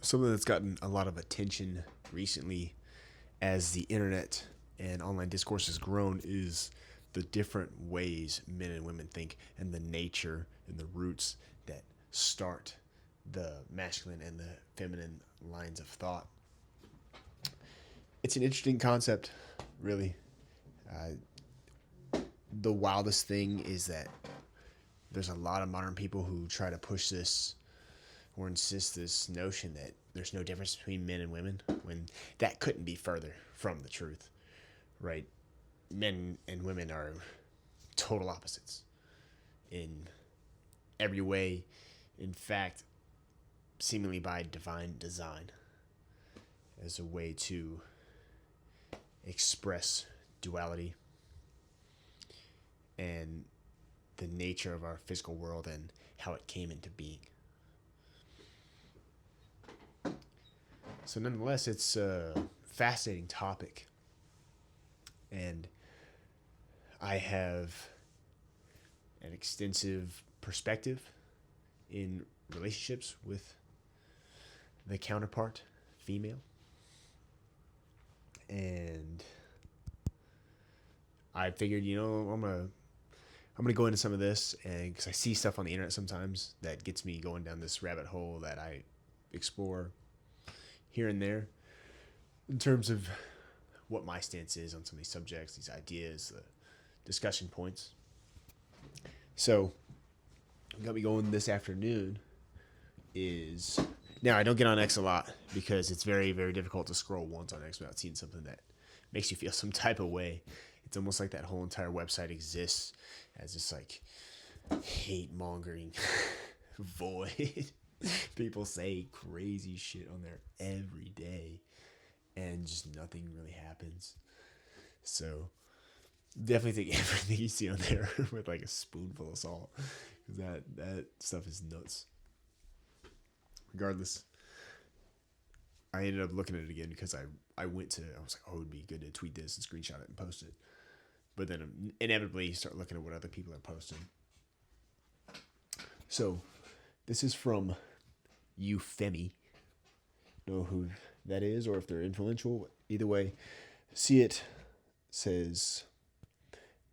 something that's gotten a lot of attention recently as the internet and online discourse has grown is the different ways men and women think and the nature and the roots that start the masculine and the feminine lines of thought. It's an interesting concept, really. The wildest thing is that there's a lot of modern people who try to push this or insist this notion that there's no difference between men and women when that couldn't be further from the truth, right? Men and women are total opposites in every way. In fact, seemingly by divine design, as a way to express duality and the nature of our physical world and how it came into being. So nonetheless, it's a fascinating topic. And I have an extensive perspective in relationships with the counterpart female. And I figured, I'm gonna go into some of this, and because I see stuff on the internet sometimes that gets me going down this rabbit hole that I explore here and there in terms of what my stance is on some of these subjects, these ideas, the discussion points. So, what got me going this afternoon is, now I don't get on X a lot because it's very, very difficult to scroll once on X without seeing something that makes you feel some type of way. It's almost like that whole entire website exists as this like hate mongering void. People say crazy shit on there every day and just nothing really happens. So definitely take everything you see on there with like a spoonful of salt, because that stuff is nuts. Regardless, I ended up looking at it again because I was like, oh, it would be good to tweet this and screenshot it and post it. But then inevitably you start looking at what other people are posting. So this is from Eufemi. Know who that is or if they're influential. Either way, see it says,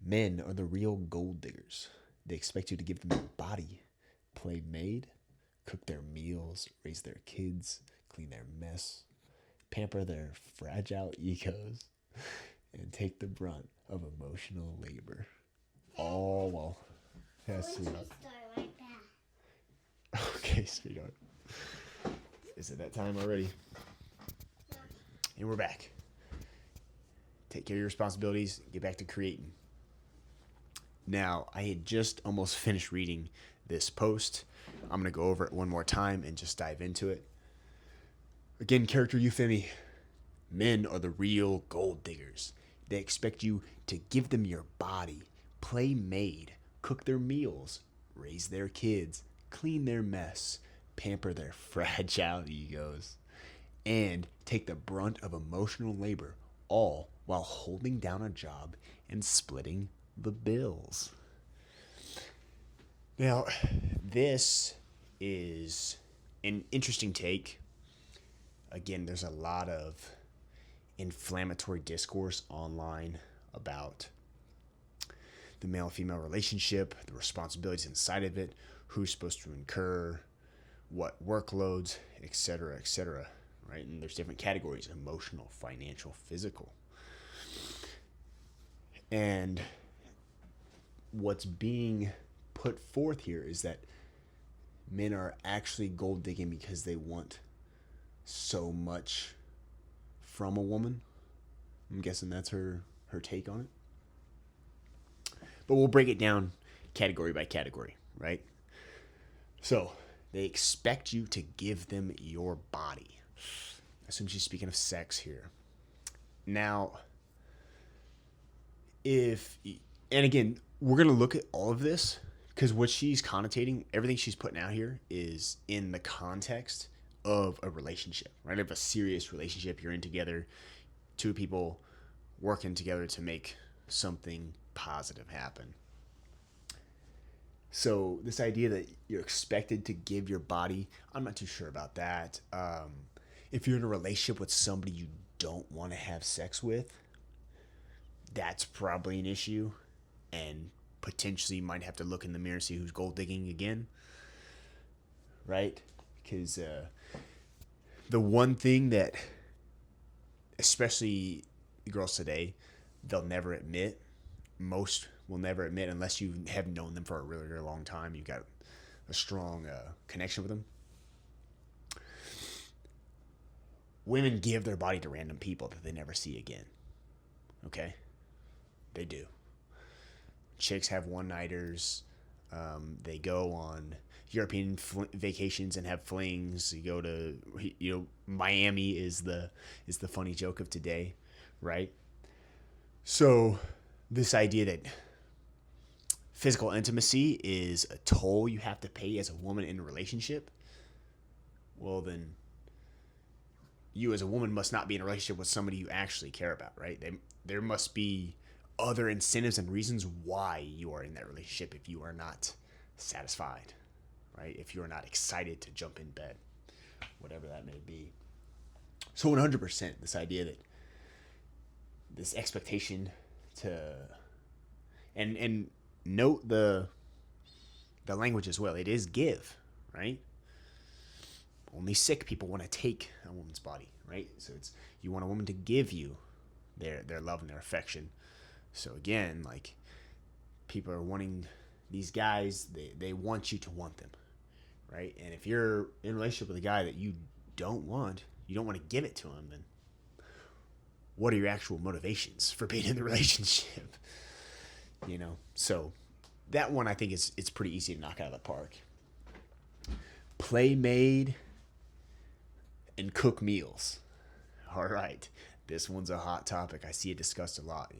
men are the real gold diggers. They expect you to give them your body, play maid, cook their meals, raise their kids, clean their mess, pamper their fragile egos, and take the brunt of emotional labor. All while... Yes, sweetheart. Like that. Okay, sweetheart. Is it that time already? Yeah. And we're back. Take care of your responsibilities. Get back to creating. Now, I had just almost finished reading this post. I'm going to go over it one more time and just dive into it. Again, character Eufemi. Men are the real gold diggers. They expect you to give them your body, play maid, cook their meals, raise their kids, clean their mess, pamper their fragile egos, and take the brunt of emotional labor, all while holding down a job and splitting the bills. Now, this is an interesting take. Again, there's a lot of inflammatory discourse online about the male-female relationship, the responsibilities inside of it, who's supposed to incur what workloads, etc., etc., right? And there's different categories: emotional, financial, physical. And what's being put forth here is that men are actually gold digging because they want so much from a woman. I'm guessing that's her take on it. But we'll break it down category by category, right? So they expect you to give them your body. I assume she's speaking of sex here. Now, and again, we're going to look at all of this because what she's connotating, everything she's putting out here is in the context of a relationship, right? Of a serious relationship. You're in together, two people working together to make something positive happen. So this idea that you're expected to give your body, I'm not too sure about that. If you're in a relationship with somebody you don't want to have sex with, that's probably an issue, and potentially might have to look in the mirror and see who's gold digging again, right? Because the one thing that, especially girls today, they'll never admit, most will never admit unless you have known them for a really, really long time, you've got a strong connection with them. Women give their body to random people that they never see again. Okay? They do. Chicks have one-nighters. They go on European vacations and have flings. You go to, Miami is the funny joke of today, right? So this idea that physical intimacy is a toll you have to pay as a woman in a relationship, well then, you as a woman must not be in a relationship with somebody you actually care about, right? There must be other incentives and reasons why you are in that relationship if you are not satisfied, right? If you are not excited to jump in bed, whatever that may be. So 100%, this idea that this expectation to, and note the language as well. It is give, right? Only sick people want to take a woman's body, right? So it's, you want a woman to give you their love and their affection. So again, like, people are wanting these guys, they want you to want them, right? And if you're in a relationship with a guy that you don't want to give it to him, then what are your actual motivations for being in the relationship? So that one I think it's pretty easy to knock out of the park. Play made and cook meals. All right. This one's a hot topic. I see it discussed a lot,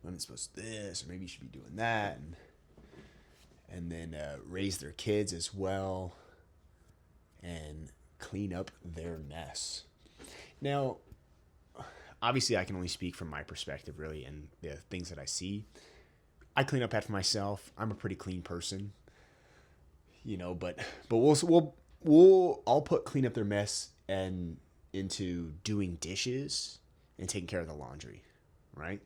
Women's supposed to do this, or maybe you should be doing that. And then raise their kids as well. And clean up their mess. Now, obviously I can only speak from my perspective, really, and the things that I see. I clean up after myself. I'm a pretty clean person. But I'll put clean up their mess and into doing dishes and taking care of the laundry, right?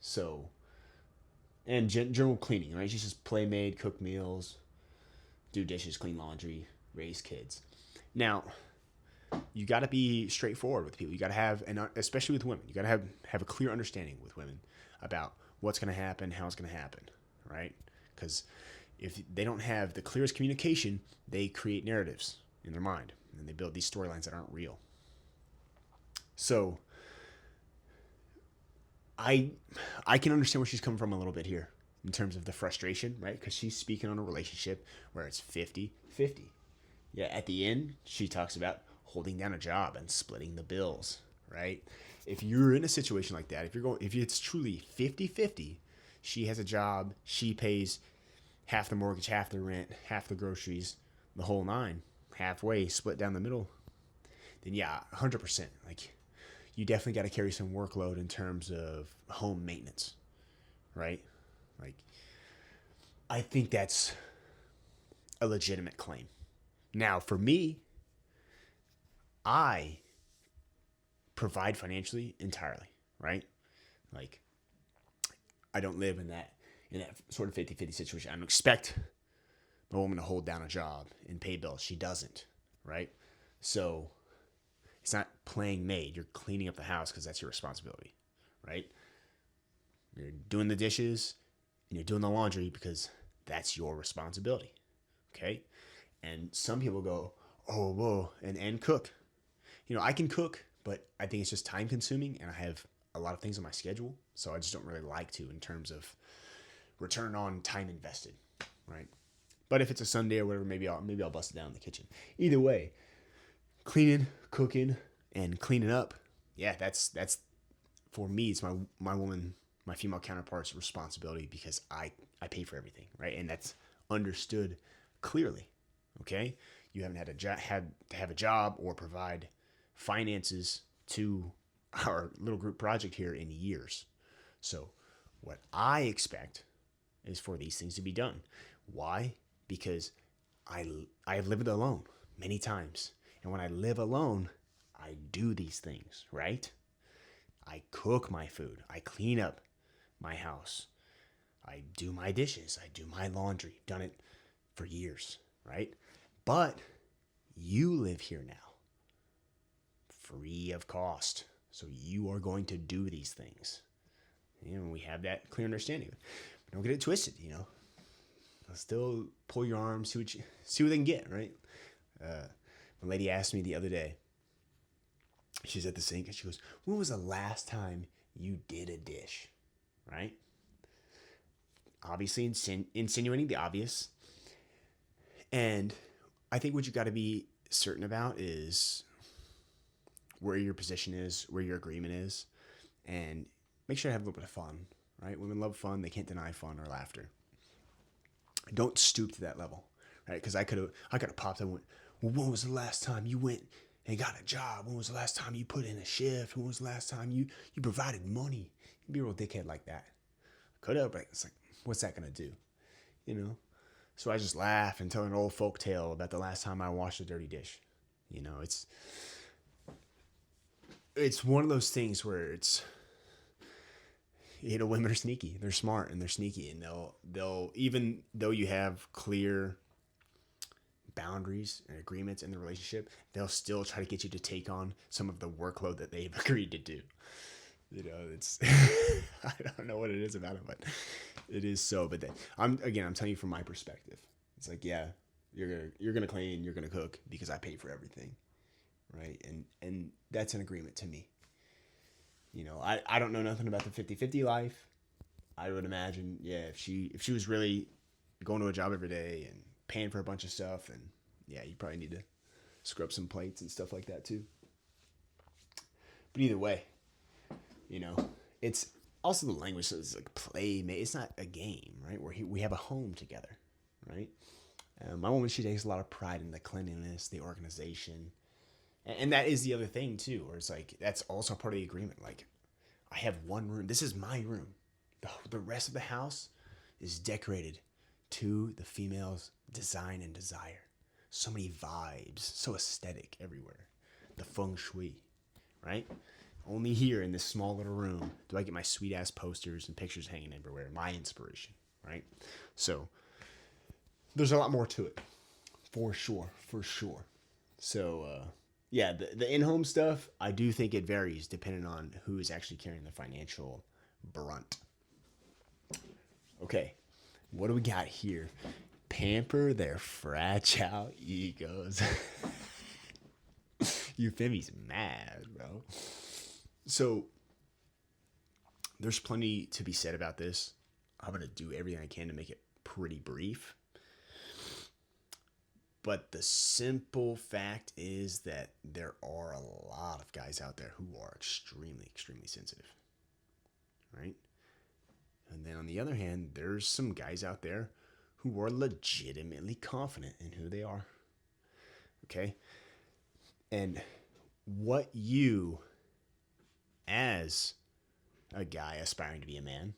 So, and general cleaning, right? She's just play made, cook meals, do dishes, clean laundry, raise kids. Now, you got to be straightforward with people. You got to have, and especially with women, you got to have a clear understanding with women about what's going to happen, how it's going to happen, right? Because if they don't have the clearest communication, they create narratives in their mind, and they build these storylines that aren't real. So I can understand where she's coming from a little bit here in terms of the frustration, right? Because she's speaking on a relationship where it's 50-50. Yeah, at the end, she talks about holding down a job and splitting the bills, right? If you're in a situation like that, if it's truly 50-50, she has a job, she pays half the mortgage, half the rent, half the groceries, the whole nine, halfway, split down the middle, then yeah, 100%. Like, you definitely got to carry some workload in terms of home maintenance, right? Like, I think that's a legitimate claim. Now, for me, I provide financially entirely, right? Like, I don't live in that sort of 50-50 situation. I don't expect my woman to hold down a job and pay bills. She doesn't, right? So it's not playing maid. You're cleaning up the house because that's your responsibility, right? You're doing the dishes and you're doing the laundry because that's your responsibility, okay? And some people go, oh, whoa, and cook. I can cook, but I think it's just time consuming, and I have a lot of things on my schedule, so I just don't really like to in terms of return on time invested, right? But if it's a Sunday or whatever, maybe I'll bust it down in the kitchen. Either way, cleaning, cooking, and cleaning up, yeah, that's for me. It's my woman, my female counterpart's responsibility because I pay for everything, right? And that's understood clearly. Okay, you haven't had to have a job or provide finances to our little group project here in years. So what I expect is for these things to be done. Why? Because I've lived alone many times. And when I live alone, I do these things, right? I cook my food. I clean up my house. I do my dishes. I do my laundry. I've done it for years, right? But you live here now, free of cost. So you are going to do these things. We have that clear understanding. Don't get it twisted, Still pull your arm, see what they can get, right? A lady asked me the other day. She's at the sink and she goes, "When was the last time you did a dish?" Right? Obviously insinuating the obvious. And I think what you got to be certain about is where your position is, where your agreement is, and make sure to have a little bit of fun, right? Women love fun. They can't deny fun or laughter. Don't stoop to that level, right? Because I could have popped up and went, "Well, when was the last time you went and got a job? When was the last time you put in a shift? When was the last time you provided money?" You'd be a real dickhead like that. Could have, but it's like, what's that going to do? So I just laugh and tell an old folk tale about the last time I washed a dirty dish. It's one of those things where it's, women are sneaky. They're smart and they're sneaky, and they'll even though you have clear boundaries and agreements in the relationship, they'll still try to get you to take on some of the workload that they've agreed to do. It's I don't know what it is about it, but it is so. But I'm telling you from my perspective. It's like, yeah, you're gonna clean, you're gonna cook because I pay for everything, right? And that's an agreement to me. I don't know nothing about the 50-50 life. I would imagine, yeah, if she was really going to a job every day and paying for a bunch of stuff, then yeah, you probably need to scrub some plates and stuff like that too. But either way, it's also the language. So it's like playmate. It's not a game, right? We have a home together, right? My woman, she takes a lot of pride in the cleanliness, the organization. And that is the other thing too, where it's like, that's also part of the agreement. Like, I have one room. This is my room. The rest of the house is decorated to the female's design and desire. So many vibes, so aesthetic everywhere. The feng shui, right? Only here in this small little room do I get my sweet ass posters and pictures hanging everywhere. My inspiration, right? So there's a lot more to it, for sure. So yeah, the in-home stuff, I do think it varies depending on who is actually carrying the financial brunt. Okay, what do we got here? Pamper their fragile egos. Euphemy's mad, bro. So there's plenty to be said about this. I'm going to do everything I can to make it pretty brief. But the simple fact is that there are a lot of guys out there who are extremely, extremely sensitive, right? And then on the other hand, there's some guys out there who are legitimately confident in who they are, okay? And what you, as a guy aspiring to be a man,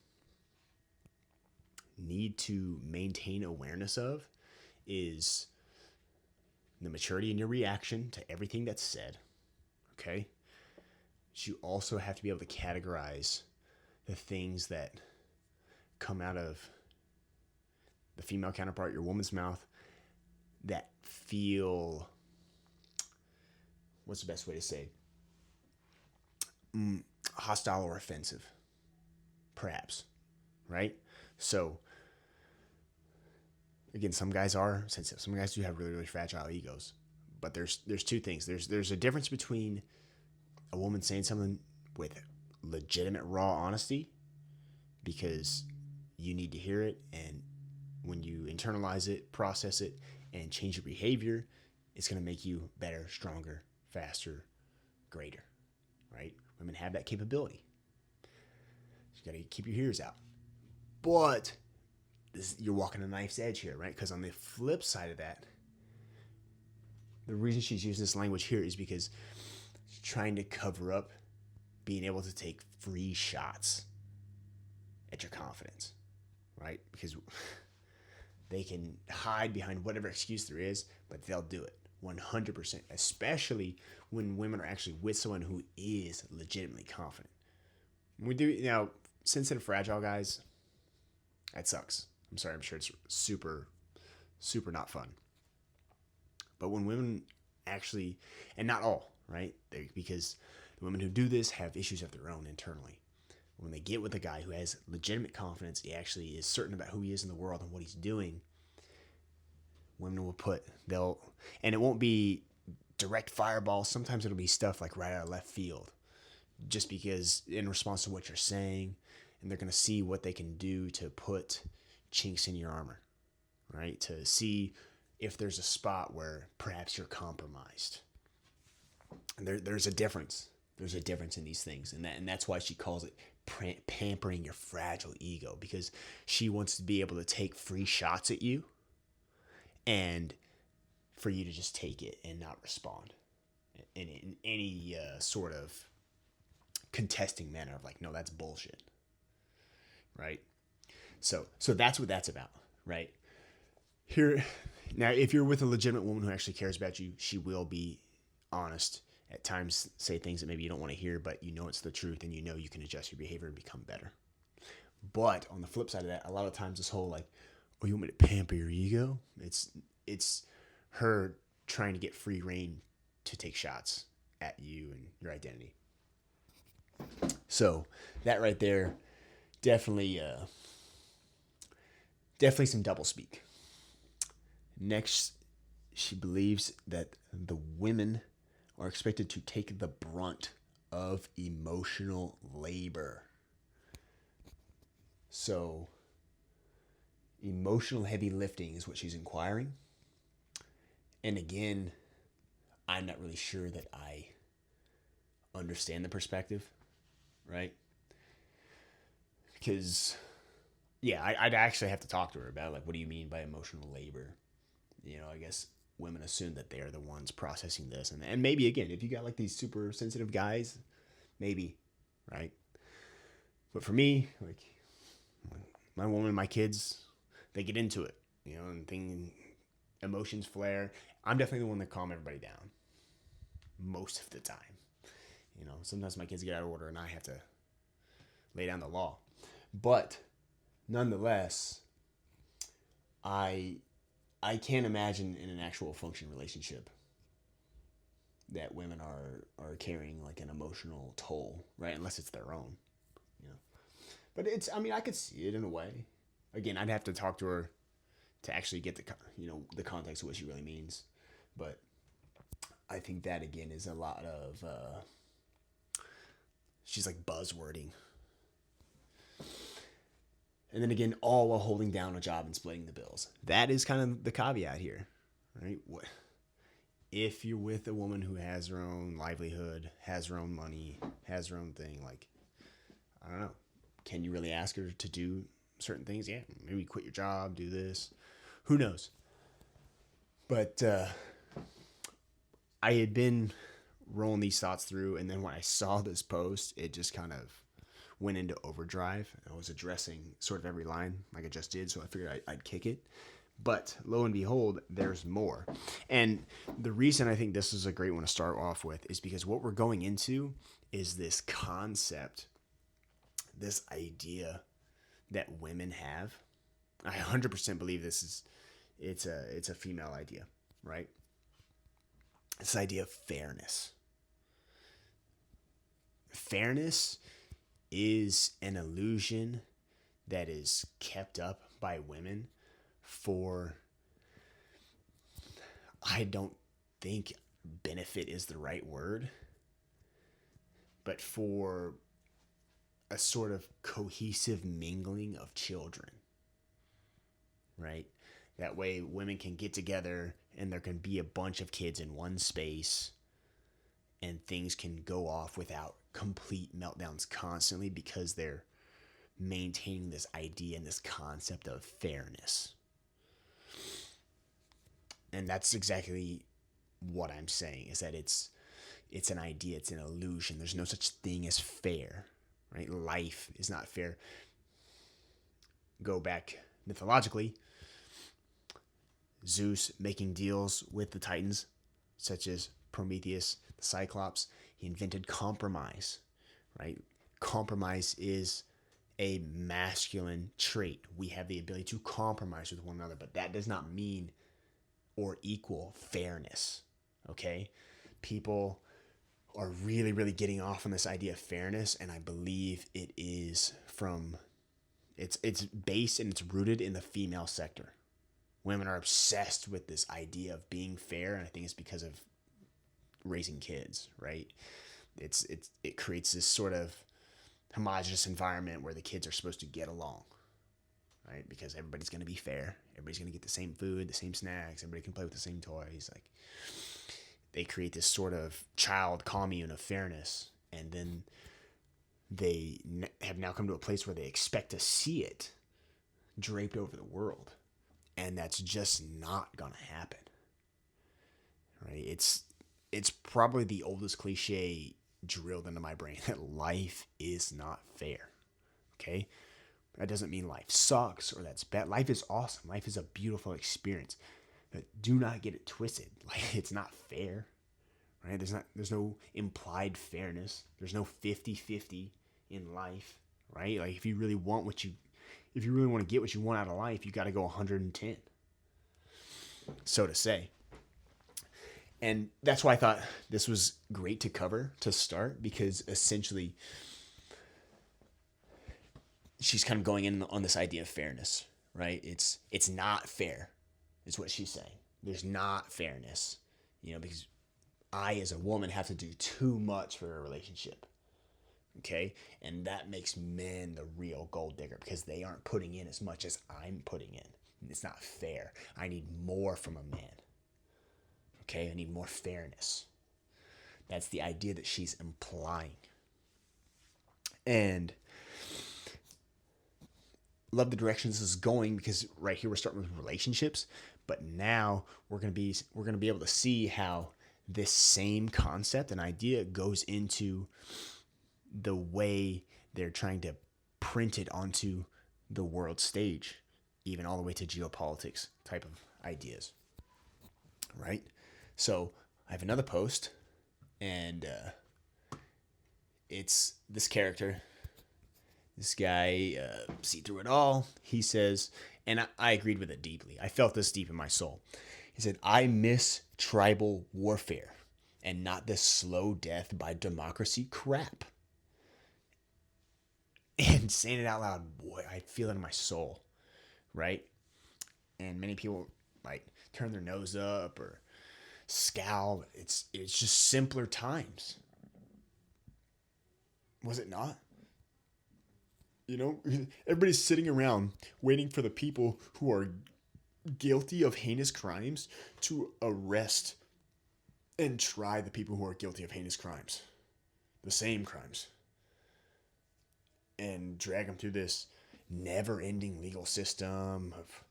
need to maintain awareness of is the maturity in your reaction to everything that's said, okay? But you also have to be able to categorize the things that come out of the female counterpart, your woman's mouth, that feel, what's the best way to say, hostile or offensive, perhaps, right? So, again, some guys are sensitive. Some guys do have really, really fragile egos. But there's two things. There's a difference between a woman saying something with legitimate raw honesty because you need to hear it, and when you internalize it, process it, and change your behavior, it's going to make you better, stronger, faster, greater, right? Women have that capability. You got to keep your ears out. But you're walking a knife's edge here, right? Because on the flip side of that, the reason she's using this language here is because she's trying to cover up being able to take free shots at your confidence, right? Because they can hide behind whatever excuse there is, but they'll do it 100%, especially when women are actually with someone who is legitimately confident. We do, sensitive, fragile guys, that sucks. I'm sorry, I'm sure it's super, super not fun. But when women actually, and not all, right? Because the women who do this have issues of their own internally. When they get with a guy who has legitimate confidence, he actually is certain about who he is in the world and what he's doing, women will and it won't be direct fireball. Sometimes it'll be stuff like right out of left field, just because in response to what you're saying, and they're going to see what they can do to put chinks in your armor, right? To see if there's a spot where perhaps you're compromised. And there's a difference. There's a difference in these things, and that's why she calls it pampering your fragile ego, because she wants to be able to take free shots at you and for you to just take it and not respond in any sort of contesting manner of like, no, that's bullshit, right? So that's what that's about, right? Here, now, if you're with a legitimate woman who actually cares about you, she will be honest. At times, say things that maybe you don't want to hear, but you know it's the truth, and you know you can adjust your behavior and become better. But on the flip side of that, a lot of times this whole like, oh, you want me to pamper your ego? It's her trying to get free reign to take shots at you and your identity. So that right there, definitely some doublespeak. Next, she believes that the women are expected to take the brunt of emotional labor. So, emotional heavy lifting is what she's inquiring. And again, I'm not really sure that I understand the perspective, right? Because, yeah, I'd actually have to talk to her about, like, what do you mean by emotional labor? I guess women assume that they are the ones processing this. And maybe, again, if you got, like, these super sensitive guys, maybe, right? But for me, like, my woman, my kids, they get into it, and emotions flare. I'm definitely the one that calm everybody down most of the time. Sometimes my kids get out of order and I have to lay down the law. But nonetheless, I can't imagine in an actual functioning relationship that women are carrying like an emotional toll, right? Unless it's their own, But I could see it in a way. Again, I'd have to talk to her to actually get the context of what she really means. But I think that again is a lot of she's like buzzwording. And then again, all while holding down a job and splitting the bills. That is kind of the caveat here, right? If you're with a woman who has her own livelihood, has her own money, has her own thing, like, I don't know, can you really ask her to do certain things? Yeah, maybe quit your job, do this. Who knows? But I had been rolling these thoughts through, and then when I saw this post, it just kind of went into overdrive. I was addressing sort of every line like I just did, so I figured I'd kick it. But lo and behold, there's more. And the reason I think this is a great one to start off with is because what we're going into is this concept, this idea that women have. I 100% believe it's a female idea, right? This idea of fairness. Fairness is an illusion that is kept up by women for, I don't think benefit is the right word, but for a sort of cohesive mingling of children, right? That way women can get together and there can be a bunch of kids in one space and things can go off without complete meltdowns constantly because they're maintaining this idea and this concept of fairness. And that's exactly what I'm saying, is that it's an idea, it's an illusion. There's no such thing as fair, right? Life is not fair. go back mythologically, Zeus making deals with the Titans, such as Prometheus, the Cyclops. He invented compromise, right? Compromise is a masculine trait. We have the ability to compromise with one another, but that does not mean or equal fairness, okay? People are really, really getting off on this idea of fairness, and I believe it is from, it's based and it's rooted in the female sector. Women are obsessed with this idea of being fair, and I think it's because of raising kids, right? It creates this sort of homogenous environment where the kids are supposed to get along, right? Because everybody's going to be fair. Everybody's going to get the same food, the same snacks. Everybody can play with the same toys. Like, they create this sort of child commune of fairness, and then they have now come to a place where they expect to see it draped over the world, and that's just not going to happen, right? It's probably the oldest cliche drilled into my brain that life is not fair, okay? That doesn't mean life sucks or that's bad. Life is awesome. Life is a beautiful experience. But do not get it twisted. Like, it's not fair, right? There's no implied fairness. There's no 50-50 in life, right? Like, if you really want to get what you want out of life, you got to go 110, so to say. And that's why I thought this was great to cover to start, because essentially she's kind of going in on this idea of fairness, right? It's not fair, is what she's saying. There's not fairness, because I as a woman have to do too much for a relationship, okay? And that makes men the real gold digger because they aren't putting in as much as I'm putting in. It's not fair. I need more from a man, okay? I need more fairness. That's the idea that she's implying. And love the direction this is going, because right here we're starting with relationships, but now we're going to be able to see how this same concept and idea goes into the way they're trying to print it onto the world stage, even all the way to geopolitics type of ideas, right? So I have another post, and it's this character. This guy, see through it all. He says, and I agreed with it deeply. I felt this deep in my soul. He said, I miss tribal warfare and not this slow death by democracy crap. And saying it out loud, boy, I feel it in my soul, right? And many people might turn their nose up or scowl. It's just simpler times. Was it not? Everybody's sitting around waiting for the people who are guilty of heinous crimes to arrest and try the people who are guilty of heinous crimes, the same crimes, and drag them through this never-ending legal system of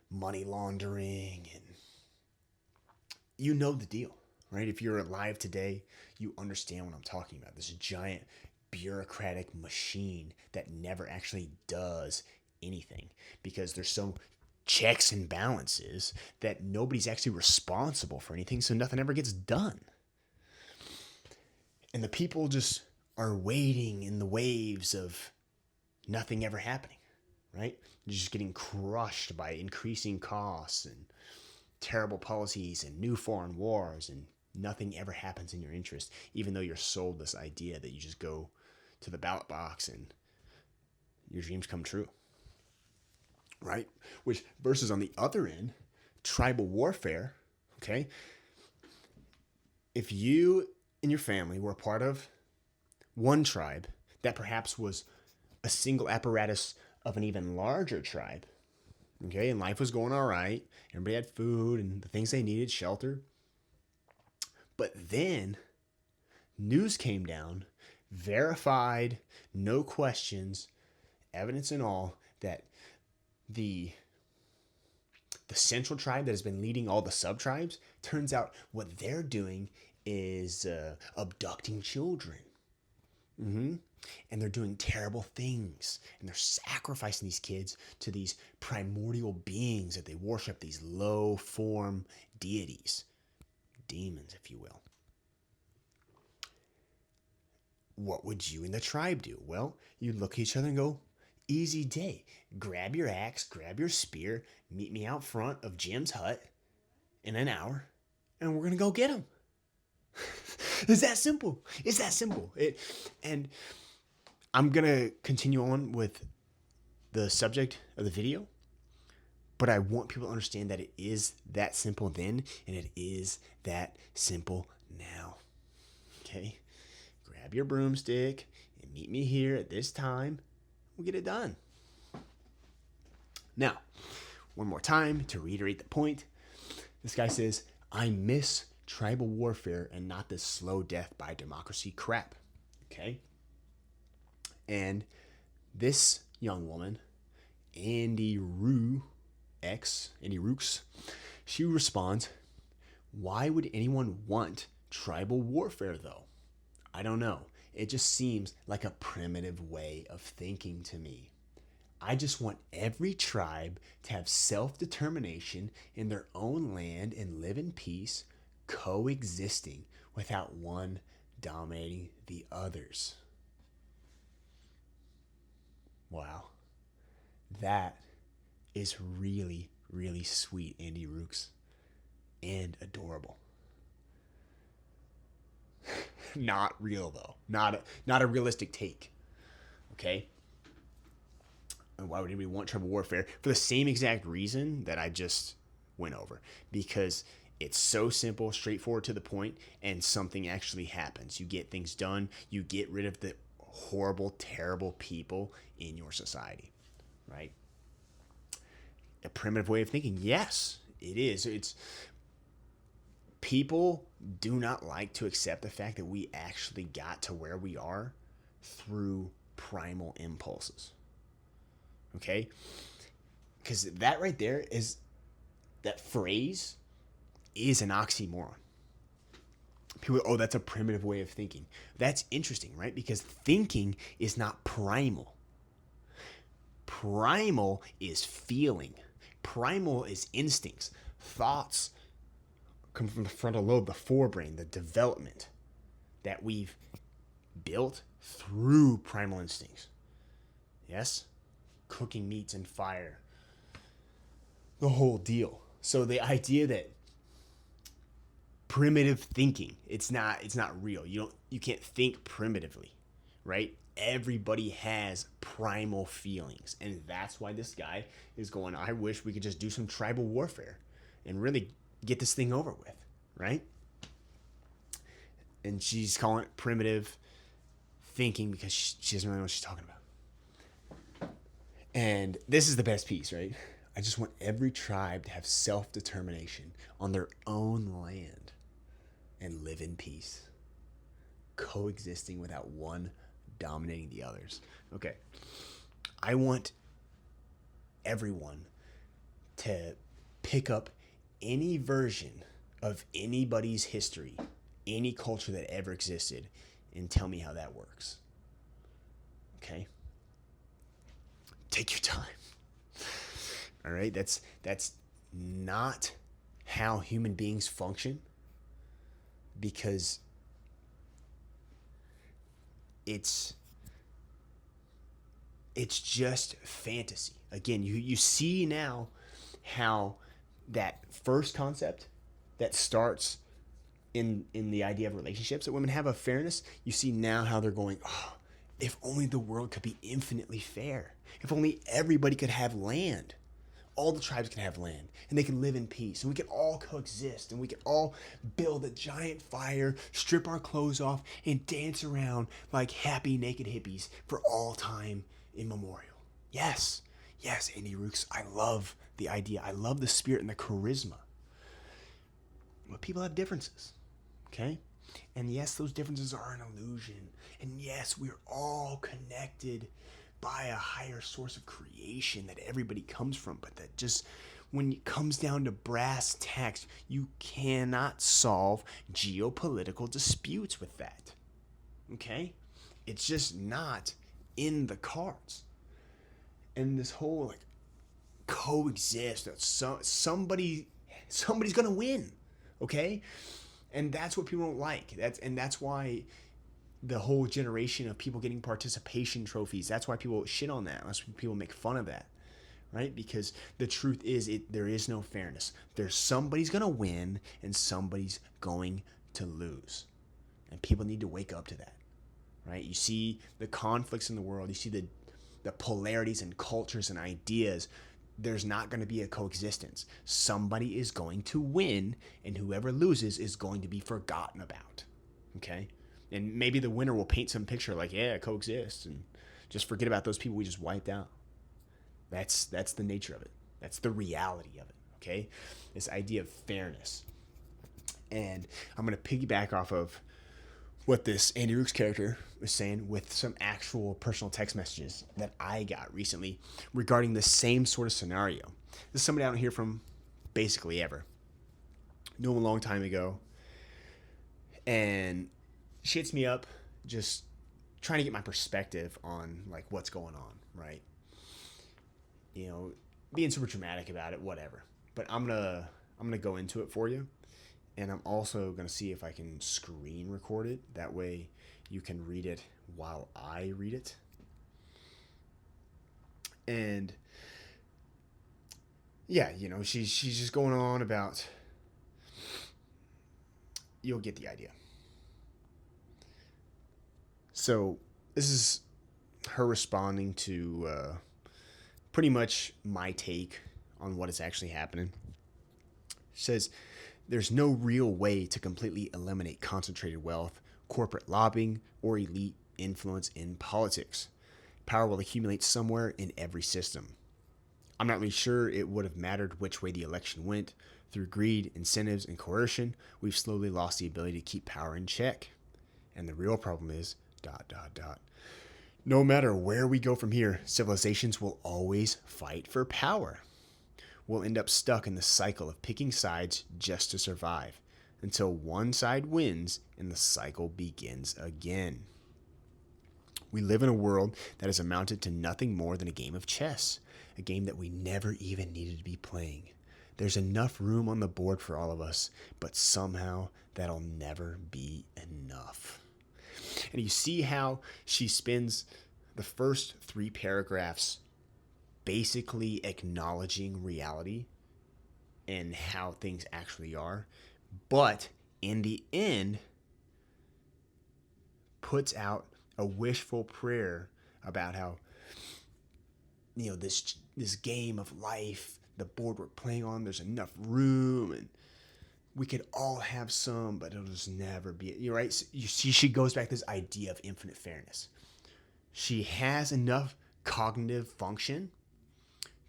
money laundering. And you know the deal, right? If you're alive today, you understand what I'm talking about. This giant bureaucratic machine that never actually does anything, because there's so checks and balances that nobody's actually responsible for anything, so nothing ever gets done. And the people just are waiting in the waves of nothing ever happening, right? You're just getting crushed by increasing costs and terrible policies and new foreign wars, and nothing ever happens in your interest, even though you're sold this idea that you just go to the ballot box and your dreams come true, right? Which versus on the other end, tribal warfare, okay? If you and your family were a part of one tribe that perhaps was a single apparatus of an even larger tribe, okay, and life was going all right, everybody had food and the things they needed, shelter, but then news came down, verified, no questions, evidence and all, that the central tribe that has been leading all the sub-tribes, turns out what they're doing is abducting children. And they're doing terrible things. And they're sacrificing these kids to these primordial beings that they worship, these low form deities, demons, if you will. What would you and the tribe do? Well, you'd look at each other and go, easy day. Grab your axe, grab your spear, meet me out front of Jim's hut in an hour, and we're going to go get him. It's that simple. It's that simple. And I'm going to continue on with the subject of the video, but I want people to understand that it is that simple then, and it is that simple now. Okay? Grab your broomstick and meet me here at this time. We'll get it done. Now, one more time to reiterate the point. This guy says, I miss tribal warfare and not this slow death by democracy crap. Okay? And this young woman, Andy Rooks, she responds, why would anyone want tribal warfare though? I don't know. It just seems like a primitive way of thinking to me. I just want every tribe to have self-determination in their own land and live in peace, coexisting without one dominating the others. Wow. That is really, really sweet, Andy Rooks, and adorable. Not real though. Not a realistic take. Okay? And why would anybody want tribal warfare? For the same exact reason that I just went over. Because it's so simple, straightforward to the point, and something actually happens. You get things done. You get rid of the horrible, terrible people in your society. Right? A primitive way of thinking. Yes, it is. It's people do not like to accept the fact that we actually got to where we are through primal impulses. Okay? Because that right there is, that phrase is an oxymoron. People, oh, that's a primitive way of thinking. That's interesting, right? Because thinking is not primal. Primal is feeling. Primal is instincts. Thoughts come from the frontal lobe, the forebrain, the development that we've built through primal instincts. Yes? Cooking meats in fire. The whole deal. So the idea that primitive thinking, it's not real. You can't think primitively, right? Everybody has primal feelings. And that's why this guy is going, I wish we could just do some tribal warfare and really get this thing over with, right? And she's calling it primitive thinking because she doesn't really know what she's talking about. And this is the best piece, right? I just want every tribe to have self-determination on their own land and live in peace, coexisting without one dominating the others. Okay. I want everyone to pick up any version of anybody's history, any culture that ever existed, and tell me how that works. Okay? Take your time. All right? That's not how human beings function, because it's just fantasy. Again, you see now how that first concept that starts in the idea of relationships that women have of fairness, you see now how they're going, oh, if only the world could be infinitely fair. If only everybody could have land. All the tribes can have land, and they can live in peace, and we can all coexist, and we can all build a giant fire, strip our clothes off, and dance around like happy naked hippies for all time immemorial. Yes, Andy Rooks, I love the idea. I love the spirit and the charisma. But people have differences, okay? And yes, those differences are an illusion. And yes, we're all connected by a higher source of creation that everybody comes from, but that just, when it comes down to brass tacks, you cannot solve geopolitical disputes with that. Okay? It's just not in the cards. And this whole like coexist, that somebody's gonna win, okay? And that's what people don't like. That's why the whole generation of people getting participation trophies. That's why people shit on that. That's why people make fun of that, right? Because the truth is, there is no fairness. There's somebody's gonna win and somebody's going to lose, and people need to wake up to that, right? You see the conflicts in the world. You see the polarities and cultures and ideas. There's not going to be a coexistence. Somebody is going to win, and whoever loses is going to be forgotten about. Okay? And maybe the winner will paint some picture like, yeah, coexist, and just forget about those people we just wiped out. That's the nature of it. That's the reality of it. Okay? This idea of fairness. And I'm going to piggyback off of what this Andy Rook's character was saying with some actual personal text messages that I got recently regarding the same sort of scenario. This is somebody I don't hear from basically ever. Knew him a long time ago. And she hits me up just trying to get my perspective on like what's going on, right? You know, being super dramatic about it, whatever. But I'm gonna go into it for you. And I'm also going to see if I can screen record it. That way you can read it while I read it. And yeah, you know, she's just going on about, you'll get the idea. So this is her responding to pretty much my take on what is actually happening. She says, there's no real way to completely eliminate concentrated wealth, corporate lobbying, or elite influence in politics. Power will accumulate somewhere in every system. I'm not really sure it would have mattered which way the election went. Through greed, incentives, and coercion, we've slowly lost the ability to keep power in check. And the real problem is, ... No matter where we go from here, civilizations will always fight for power. We'll end up stuck in the cycle of picking sides just to survive until one side wins and the cycle begins again. We live in a world that has amounted to nothing more than a game of chess, a game that we never even needed to be playing. There's enough room on the board for all of us, but somehow that'll never be enough. And you see how she spends the first 3 paragraphs basically acknowledging reality and how things actually are, but in the end puts out a wishful prayer about how, you know, this game of life, the board we're playing on, there's enough room and we could all have some, but it'll just never be, you're right. So you see, she goes back to this idea of infinite fairness. She has enough cognitive function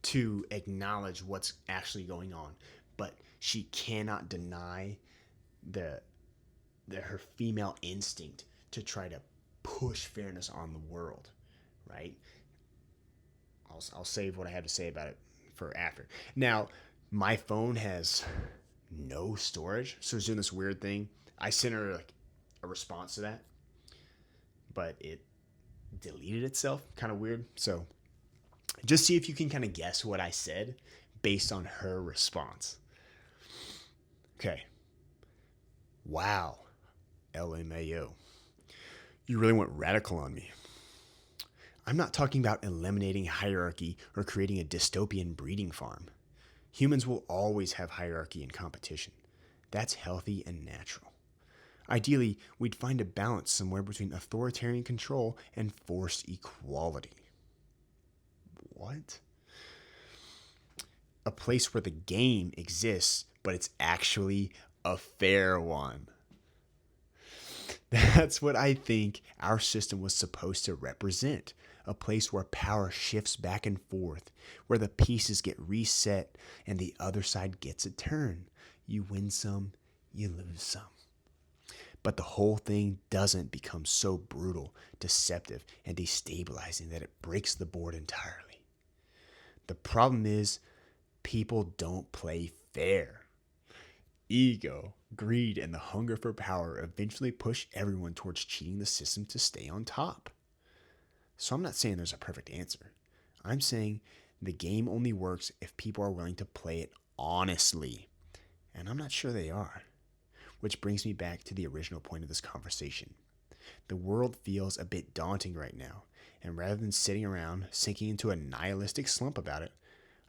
to acknowledge what's actually going on, but she cannot deny her female instinct to try to push fairness on the world, right? I'll save what I have to say about it for after. Now, my phone has no storage, so it's doing this weird thing. I sent her like a response to that, but it deleted itself. Kind of weird. So just see if you can kind of guess what I said based on her response. Okay. Wow. LMAO. You really went radical on me. I'm not talking about eliminating hierarchy or creating a dystopian breeding farm. Humans will always have hierarchy and competition. That's healthy and natural. Ideally, we'd find a balance somewhere between authoritarian control and forced equality. What? A place where the game exists, but it's actually a fair one. That's what I think our system was supposed to represent. A place where power shifts back and forth, where the pieces get reset and the other side gets a turn. You win some, you lose some. But the whole thing doesn't become so brutal, deceptive, and destabilizing that it breaks the board entirely. The problem is, people don't play fair. Ego greed, and the hunger for power eventually push everyone towards cheating the system to stay on top. So I'm not saying there's a perfect answer. I'm saying the game only works if people are willing to play it honestly. And I'm not sure they are. Which brings me back to the original point of this conversation. The world feels a bit daunting right now, and rather than sitting around sinking into a nihilistic slump about it,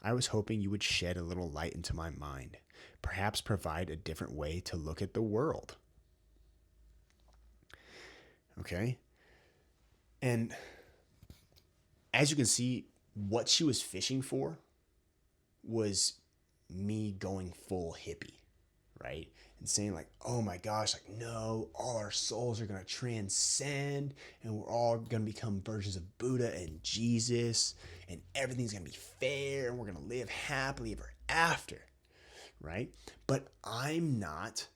I was hoping you would shed a little light into my mind, perhaps provide a different way to look at the world. Okay? And as you can see, what she was fishing for was me going full hippie, right? And saying like, oh my gosh, like no, all our souls are going to transcend and we're all going to become versions of Buddha and Jesus and everything's going to be fair and we're going to live happily ever after, right? But I'm not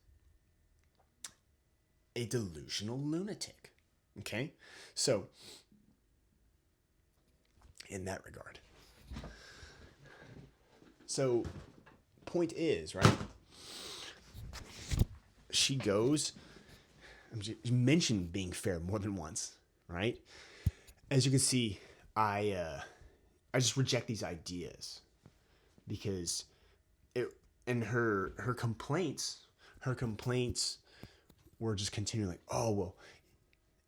a delusional lunatic, okay? So, in that regard. So, point is, right? She goes, you mentioned being fair more than once, right? As you can see, I just reject these ideas because her complaints were just continuing like, oh well,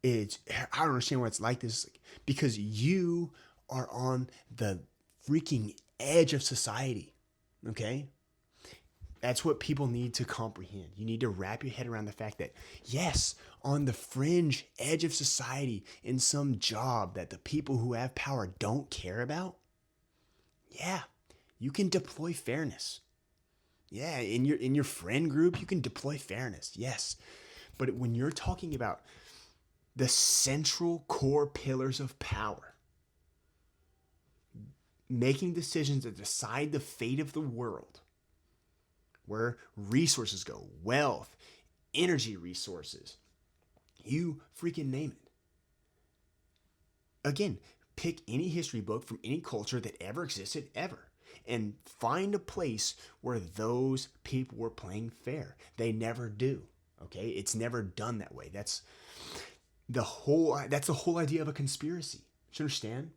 I don't understand why it's like this, because you are on the freaking edge of society, okay? That's what people need to comprehend. You need to wrap your head around the fact that, yes, on the fringe edge of society, in some job that the people who have power don't care about, yeah, you can deploy fairness. Yeah, in your friend group, you can deploy fairness, yes. But when you're talking about the central core pillars of power, making decisions that decide the fate of the world, where resources go, wealth, energy resources, you freaking name it. Again, pick any history book from any culture that ever existed ever and find a place where those people were playing fair. They never do, okay? It's never done that way. That's the whole idea of a conspiracy. You understand?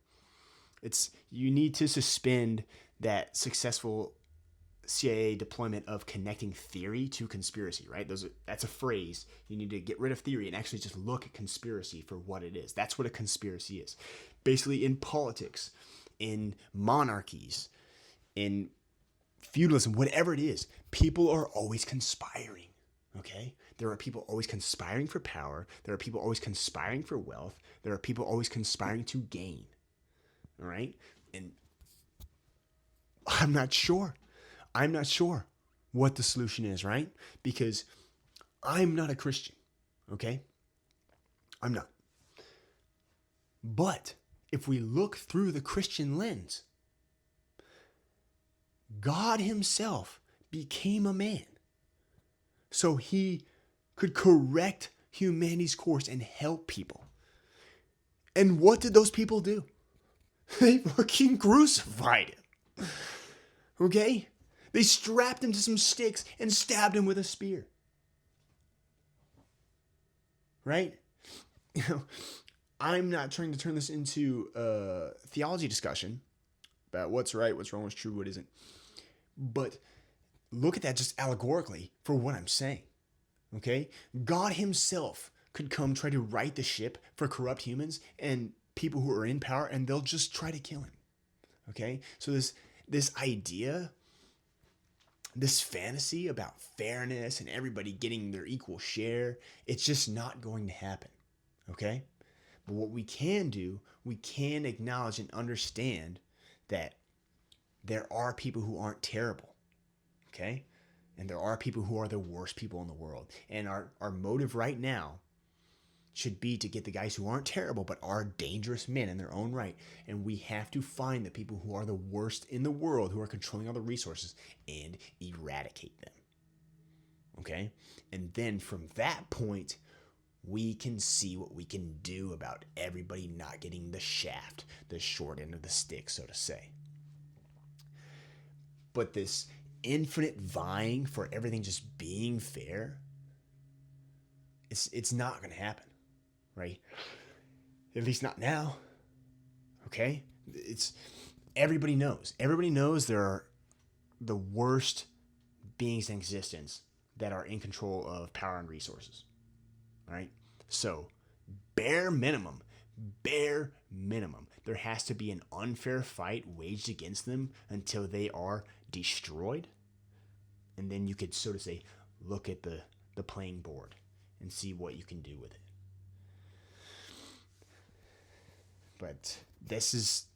You need to suspend that successful CIA deployment of connecting theory to conspiracy, right? That's a phrase. You need to get rid of theory and actually just look at conspiracy for what it is. That's what a conspiracy is. Basically, in politics, in monarchies, in feudalism, whatever it is, people are always conspiring, okay? There are people always conspiring for power. There are people always conspiring for wealth. There are people always conspiring to gain, all right? And I'm not sure what the solution is, right? Because I'm not a Christian, okay? I'm not. But if we look through the Christian lens, God himself became a man so he could correct humanity's course and help people. And what did those people do? They fucking crucified him. Okay? They strapped him to some sticks and stabbed him with a spear. Right? I'm not trying to turn this into a theology discussion about what's right, what's wrong, what's true, what isn't. But look at that just allegorically for what I'm saying. Okay? God himself could come try to right the ship for corrupt humans and people who are in power, and they'll just try to kill him. Okay? So this idea, this fantasy about fairness and everybody getting their equal share, it's just not going to happen. Okay? But what we can do, we can acknowledge and understand that there are people who aren't terrible. Okay? And there are people who are the worst people in the world. And our motive right now should be to get the guys who aren't terrible but are dangerous men in their own right. And we have to find the people who are the worst in the world, who are controlling all the resources, and eradicate them. Okay? And then from that point, we can see what we can do about everybody not getting the shaft, the short end of the stick, so to say. But this infinite vying for everything just being fair, it's not going to happen, right? At least not now. Okay? It's everybody knows. Everybody knows there are the worst beings in existence that are in control of power and resources. Right? So, bare minimum, there has to be an unfair fight waged against them until they are destroyed. And then you could sort of say, look at the playing board and see what you can do with it. But this,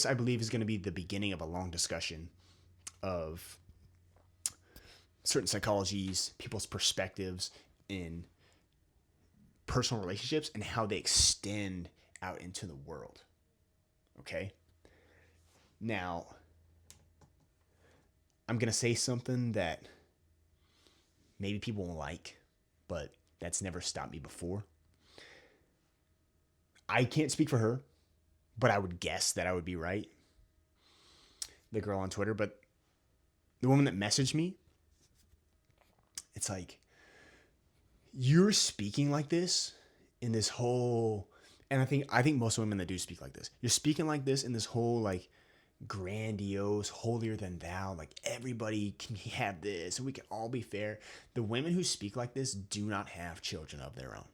I believe, is going to be the beginning of a long discussion of certain psychologies, people's perspectives in personal relationships and how they extend out into the world. Okay? Now, I'm going to say something that maybe people won't like, but that's never stopped me before. I can't speak for her, but I would guess that I would be right. The girl on Twitter, but the woman that messaged me, it's like, you're speaking like this in this whole, and I think most women that do speak like this, you're speaking like this in this whole like grandiose, holier than thou, like everybody can have this and we can all be fair. The women who speak like this do not have children of their own.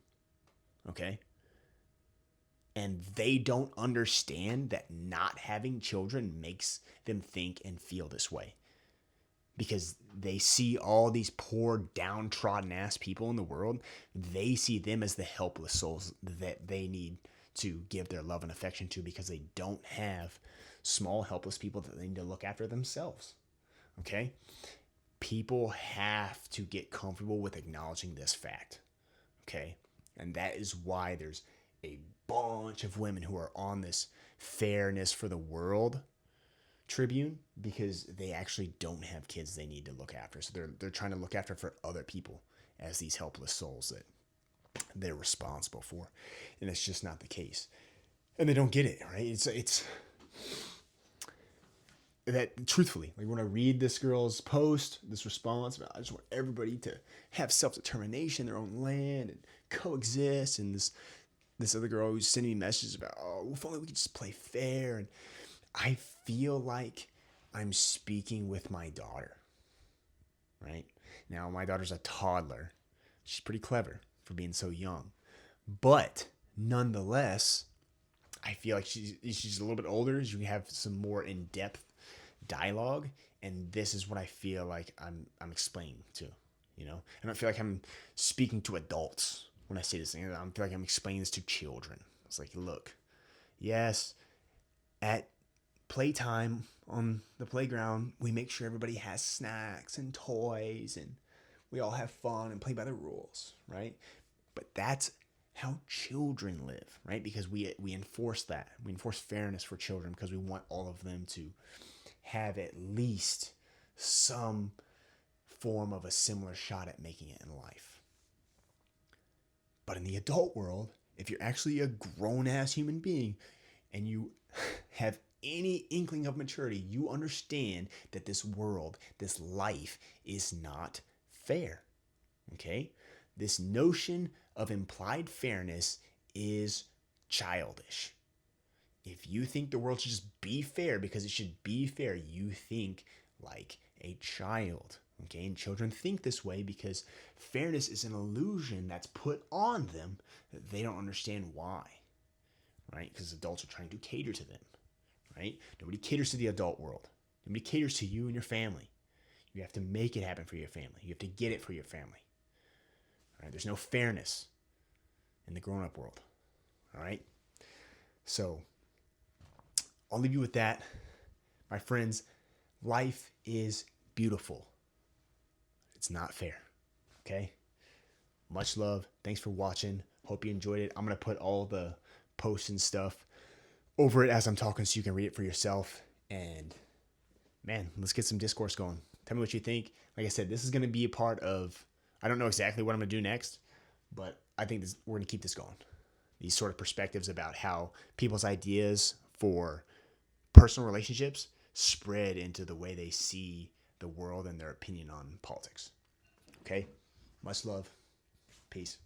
Okay? And they don't understand that not having children makes them think and feel this way. Because they see all these poor, downtrodden ass people in the world. They see them as the helpless souls that they need to give their love and affection to because they don't have small, helpless people that they need to look after themselves. Okay? People have to get comfortable with acknowledging this fact. Okay? And that is why there's a bunch of women who are on this fairness for the world tribune because they actually don't have kids they need to look after. So they're trying to look after for other people as these helpless souls that they're responsible for. And it's just not the case. And they don't get it, right? It's that truthfully, like when I read this girl's post, this response about I just want everybody to have self-determination, their own land and coexist, and this other girl who's sending me messages about, oh, if only we could just play fair. And I feel like I'm speaking with my daughter, right? Now, my daughter's a toddler. She's pretty clever for being so young. But nonetheless, I feel like she's a little bit older. You can have some more in-depth dialogue. And this is what I feel like I'm explaining to, you know? I don't feel like I'm speaking to adults when I say this thing. I feel like I'm explaining this to children. It's like, look, yes, at playtime on the playground, we make sure everybody has snacks and toys and we all have fun and play by the rules, right? But that's how children live, right? Because we enforce that. We enforce fairness for children because we want all of them to have at least some form of a similar shot at making it in life. But in the adult world, if you're actually a grown-ass human being and you have any inkling of maturity, you understand that this world, this life is not fair. Okay? This notion of implied fairness is childish. If you think the world should just be fair because it should be fair, you think like a child. Okay? And children think this way because fairness is an illusion that's put on them that they don't understand why. Right? Because adults are trying to cater to them. Right? Nobody caters to the adult world. Nobody caters to you and your family. You have to make it happen for your family. You have to get it for your family. All right? There's no fairness in the grown-up world. All right? So, I'll leave you with that. My friends, life is beautiful. It's not fair. Okay? Much love. Thanks for watching. Hope you enjoyed it. I'm going to put all the posts and stuff over it as I'm talking so you can read it for yourself. And man, let's get some discourse going. Tell me what you think. Like I said, this is going to be a part of, I don't know exactly what I'm going to do next, but I think we're going to keep this going. These sort of perspectives about how people's ideas for personal relationships spread into the way they see the world and their opinion on politics. Okay? Much love. Peace.